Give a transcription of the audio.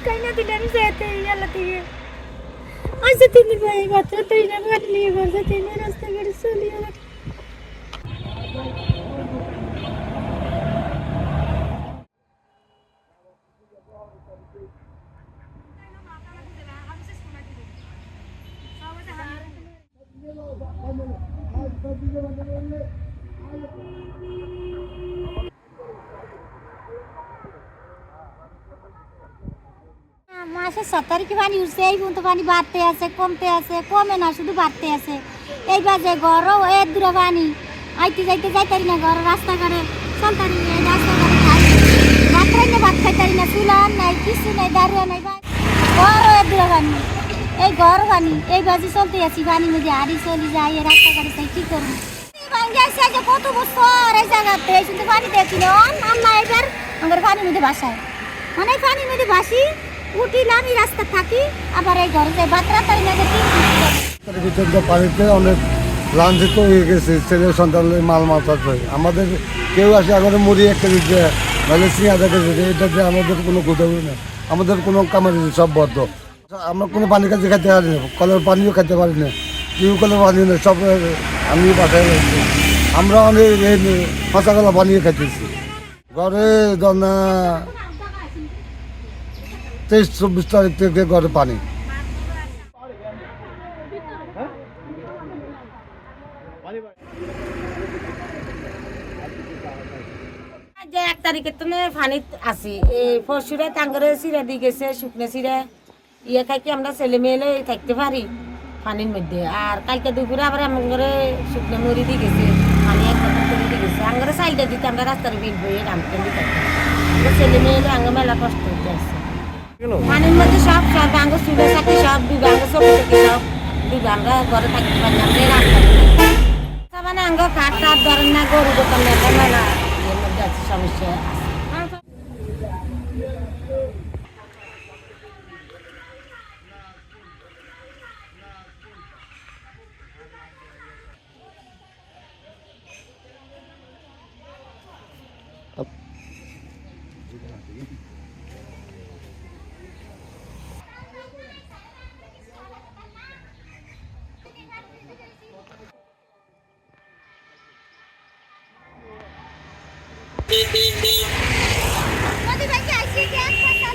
kaina dilam jete yalla tige aise tini bhai batra tini baat niye barse tini rasta gadi choli ala মাসে 7 তারিখে পানি উঠছে এই পর্যন্ত পানি বাড়তে আছে কমে না শুধু বাড়তে আছে এই বাজে ঘরও এ দূরে পানি আইতে যাইতে যাইতারি না ঘর রাস্তাঘাটে চলতারি এই রাস্তাঘাটে রাত্রে না ভাত খাইতারি না চুলা নাই কিছু নাই দাঁড়িয়ে নাই ঘর এ দূরে পানি এই ঘর পানি এই বাজে চলতে আছি পানির মধ্যে হাড়ি চলি যায় এই রাস্তাঘাটে তাই কি করবো ভাঙ্গে আসছে যে কত বছর এই জায়গাতে শুধু পানি দেখছিল আমরা এবার আমাদের পানির মধ্যে ভাসায় মানে পানির মধ্যে ভাসি উঠিলাম এই রাস্তা থাকি আবার এই ঘরে যাই বাতরা তাই না ভিতরে পানিতে অনেক লাঞ্ছিত হয়ে গেছে ছেলে সন্তানের মাল মাথার আমাদের কেউ আসে আমাদের মুড়ি একটা দিচ্ছে নাহলে সিঁয়া দেখে এটাতে আমাদের কোনো কোথাও না আমাদের কোনো কামারি সব বদ্ধ আমরা কোনো পানি কাছে খেতে পারি না কলের পানিও খেতে পারি না টিউবওয়েলের পানি না সব আমিও বাসায় রয়েছি আমরা অনেক ফাঁসাগলা পানিও খেতেছি ঘরে ধরনা 23-24 তারিখ থেকে ঘরে পানি যে 1 তারিখে তুমি পানি আসি এই পরশুরে টাঙ্গরে সিরা দিয়ে গেছে শুকনো সিরা ইয়ে খাই কি আমরা ছেলে মেয়ে থাকতে পারি পানির মধ্যে আর কালকে দুপুরে আবার আমার শুকনো মুড়ি দিয়ে গেছে পানি একদম করে দিয়ে গেছে আঙ্গরে সাইডে দিতে আমরা রাস্তার বিল বইয়ে রামতে দিতে ছেলে মেয়ে আঙ্গ মেলা কষ্ট হতে আসছে পানির মধ্যে সব আঙ্গ চুলে থাকি সব দুই আঙ্গ চোখে থাকি সব দুই আমরা ঘরে থাকতে পারি আমরা রাস্তা মানে আঙ্গ খাট টাট ধরেন না গরু দোকান মেলা এর মধ্যে আছে সমস্যা নদী ভাই আইছি যে এক পাশে